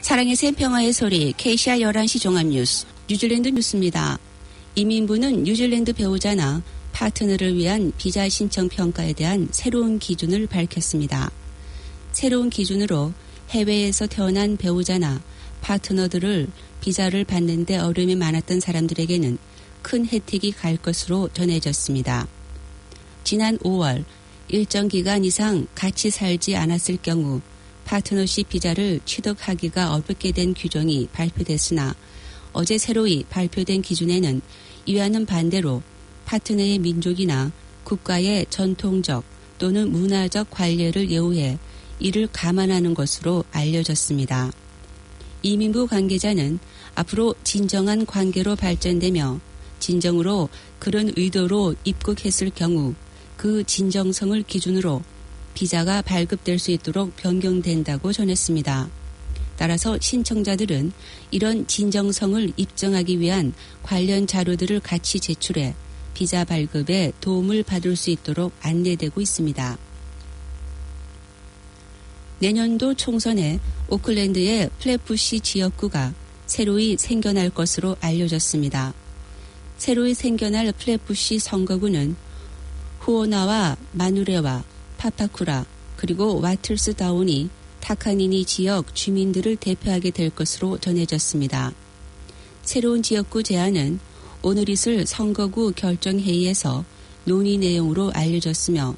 사랑의 샘 평화의 소리 KCR 11시 종합뉴스 뉴질랜드 뉴스입니다. 이민부는 뉴질랜드 배우자나 파트너를 위한 비자 신청 평가에 대한 새로운 기준을 밝혔습니다. 새로운 기준으로 해외에서 태어난 배우자나 파트너들을 비자를 받는 데 어려움이 많았던 사람들에게는 큰 혜택이 갈 것으로 전해졌습니다. 지난 5월 일정 기간 이상 같이 살지 않았을 경우 파트너십 비자를 취득하기가 어렵게 된 규정이 발표됐으나 어제 새로이 발표된 기준에는 이와는 반대로 파트너의 민족이나 국가의 전통적 또는 문화적 관례를 예우해 이를 감안하는 것으로 알려졌습니다. 이민부 관계자는 앞으로 진정한 관계로 발전되며 진정으로 그런 의도로 입국했을 경우 그 진정성을 기준으로 비자가 발급될 수 있도록 변경된다고 전했습니다. 따라서 신청자들은 이런 진정성을 입증하기 위한 관련 자료들을 같이 제출해 비자 발급에 도움을 받을 수 있도록 안내되고 있습니다. 내년도 총선에 오클랜드의 플랫부시 지역구가 새로이 생겨날 것으로 알려졌습니다. 새로이 생겨날 플랫부시 선거구는 후오나와 마누레와 파파쿠라 그리고 와틀스다운이 타카니니 지역 주민들을 대표하게 될 것으로 전해졌습니다. 새로운 지역구 제안은 오늘 있을 선거구 결정회의에서 논의 내용으로 알려졌으며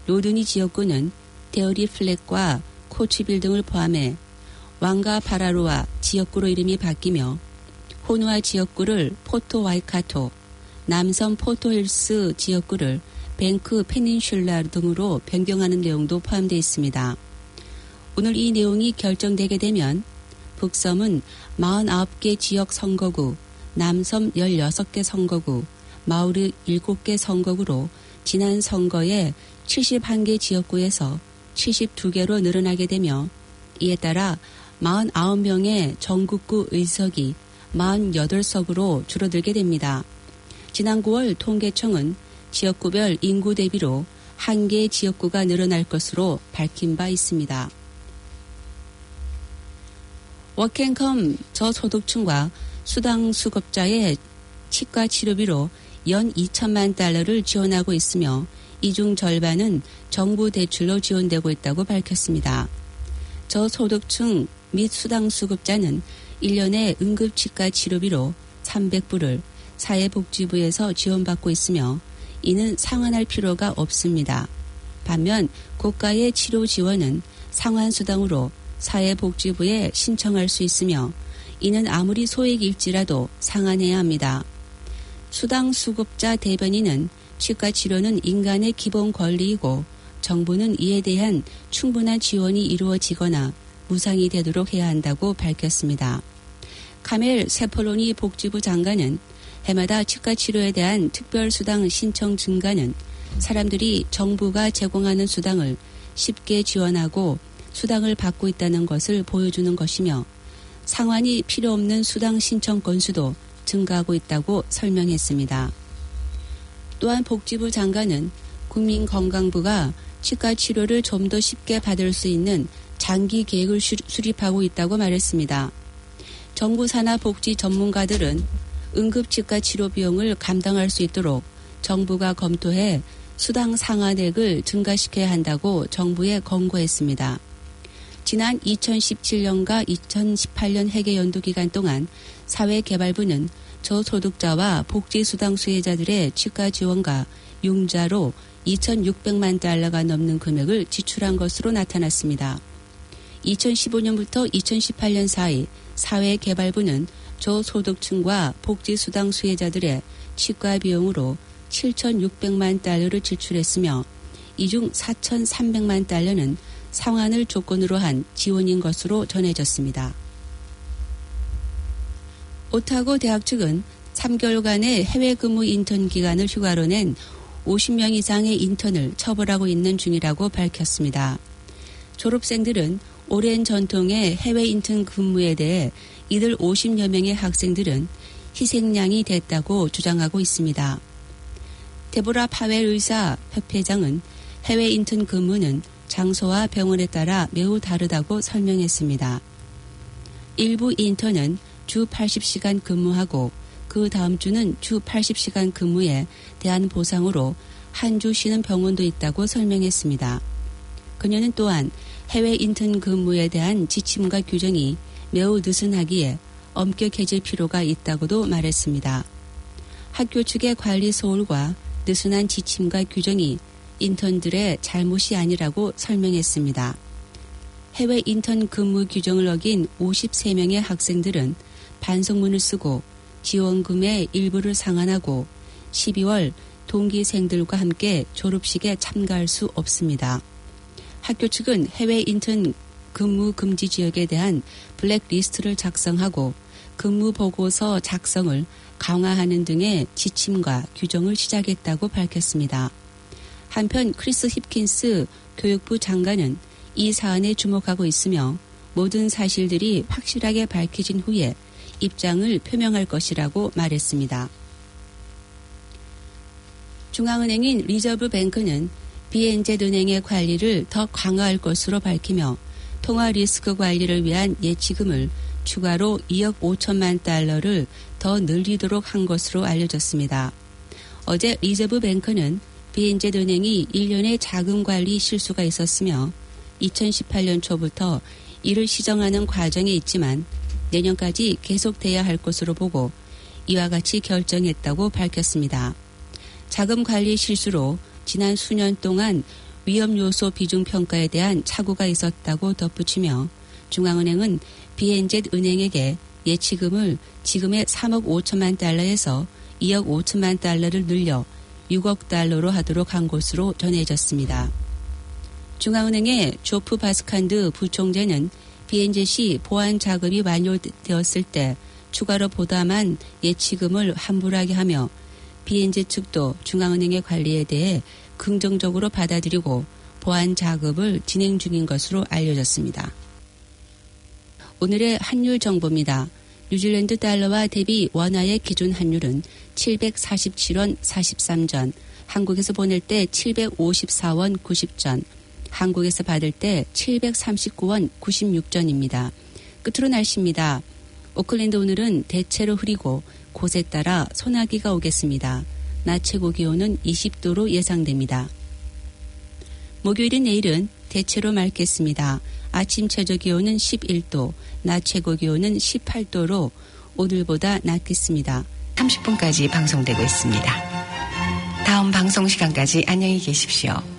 로드니 지역구는 데어리 플랫과 코치빌 등을 포함해 왕가 파라로아 지역구로 이름이 바뀌며 호누아 지역구를 포토 와이카토, 남섬 포토힐스 지역구를 뱅크 페닌슐라 등으로 변경하는 내용도 포함되어 있습니다. 오늘 이 내용이 결정되게 되면 북섬은 49개 지역 선거구, 남섬 16개 선거구, 마우르 7개 선거구로 지난 선거에 71개 지역구에서 72개로 늘어나게 되며 이에 따라 49명의 전국구 의석이 48석으로 줄어들게 됩니다. 지난 9월 통계청은 지역구별 인구 대비로 1개의 지역구가 늘어날 것으로 밝힌 바 있습니다. 워킹컴 저소득층과 수당수급자의 치과 치료비로 연 2천만 달러를 지원하고 있으며 이 중 절반은 정부 대출로 지원되고 있다고 밝혔습니다. 저소득층 및 수당수급자는 1년에 응급치과 치료비로 300불을 사회복지부에서 지원받고 있으며 이는 상환할 필요가 없습니다. 반면 고가의 치료 지원은 상환수당으로 사회복지부에 신청할 수 있으며 이는 아무리 소액일지라도 상환해야 합니다. 수당수급자 대변인은 치과 치료는 인간의 기본 권리이고 정부는 이에 대한 충분한 지원이 이루어지거나 무상이 되도록 해야 한다고 밝혔습니다. 카멜 세폴로니 복지부 장관은 해마다 치과 치료에 대한 특별수당 신청 증가는 사람들이 정부가 제공하는 수당을 쉽게 지원하고 수당을 받고 있다는 것을 보여주는 것이며 상환이 필요 없는 수당 신청 건수도 증가하고 있다고 설명했습니다. 또한 복지부 장관은 국민건강부가 치과 치료를 좀 더 쉽게 받을 수 있는 장기 계획을 수립하고 있다고 말했습니다. 정부 산하 복지 전문가들은 응급치과 치료 비용을 감당할 수 있도록 정부가 검토해 수당 상한액을 증가시켜야 한다고 정부에 권고했습니다. 지난 2017년과 2018년 회계연도 기간 동안 사회개발부는 저소득자와 복지수당 수혜자들의 치과 지원과 융자로 2,600만 달러가 넘는 금액을 지출한 것으로 나타났습니다. 2015년부터 2018년 사이 사회개발부는 저소득층과 복지수당 수혜자들의 치과 비용으로 7,600만 달러를 지출했으며 이 중 4,300만 달러는 상환을 조건으로 한 지원인 것으로 전해졌습니다. 오타고 대학 측은 3개월간의 해외 근무 인턴 기간을 휴가로 낸 50명 이상의 인턴을 처벌하고 있는 중이라고 밝혔습니다. 졸업생들은 오랜 전통의 해외 인턴 근무에 대해 이들 50여 명의 학생들은 희생양이 됐다고 주장하고 있습니다. 데보라 파웰 의사 협회장은 해외 인턴 근무는 장소와 병원에 따라 매우 다르다고 설명했습니다. 일부 인턴은 주 80시간 근무하고 그 다음 주는 주 80시간 근무에 대한 보상으로 한 주 쉬는 병원도 있다고 설명했습니다. 그녀는 또한 해외 인턴 근무에 대한 지침과 규정이 매우 느슨하기에 엄격해질 필요가 있다고도 말했습니다. 학교 측의 관리 소홀과 느슨한 지침과 규정이 인턴들의 잘못이 아니라고 설명했습니다. 해외 인턴 근무 규정을 어긴 53명의 학생들은 반성문을 쓰고 지원금의 일부를 상환하고 12월 동기생들과 함께 졸업식에 참가할 수 없습니다. 학교 측은 해외 인턴 근무 금지 지역에 대한 블랙리스트를 작성하고 근무 보고서 작성을 강화하는 등의 지침과 규정을 시작했다고 밝혔습니다. 한편 크리스 힙킨스 교육부 장관은 이 사안에 주목하고 있으며 모든 사실들이 확실하게 밝혀진 후에 입장을 표명할 것이라고 말했습니다. 중앙은행인 리저브뱅크는 BNZ은행의 관리를 더 강화할 것으로 밝히며 통화 리스크 관리를 위한 예치금을 추가로 2억 5천만 달러를 더 늘리도록 한 것으로 알려졌습니다. 어제 리저브뱅크는 BNZ은행이 1년의 자금 관리 실수가 있었으며 2018년 초부터 이를 시정하는 과정에 있지만 내년까지 계속돼야 할 것으로 보고 이와 같이 결정했다고 밝혔습니다. 자금 관리 실수로 지난 수년 동안 위험 요소 비중 평가에 대한 착오가 있었다고 덧붙이며 중앙은행은 BNZ은행에게 예치금을 지금의 3억 5천만 달러에서 2억 5천만 달러를 늘려 6억 달러로 하도록 한 것으로 전해졌습니다. 중앙은행의 조프 바스칸드 부총재는 BNZ이 보안 작업이 완료되었을 때 추가로 보담한 예치금을 환불하게 하며 BNZ 측도 중앙은행의 관리에 대해 긍정적으로 받아들이고 보안 작업을 진행 중인 것으로 알려졌습니다. 오늘의 환율 정보입니다. 뉴질랜드 달러와 대비 원화의 기준 환율은 747원 43전, 한국에서 보낼 때 754원 90전, 한국에서 받을 때 739원 96전입니다. 끝으로 날씨입니다. 오클랜드 오늘은 대체로 흐리고 곳에 따라 소나기가 오겠습니다. 낮 최고 기온은 20도로 예상됩니다. 목요일인 내일은 대체로 맑겠습니다. 아침 최저 기온은 11도, 낮 최고 기온은 18도로 오늘보다 낮겠습니다. 30분까지 방송되고 있습니다. 다음 방송 시간까지 안녕히 계십시오.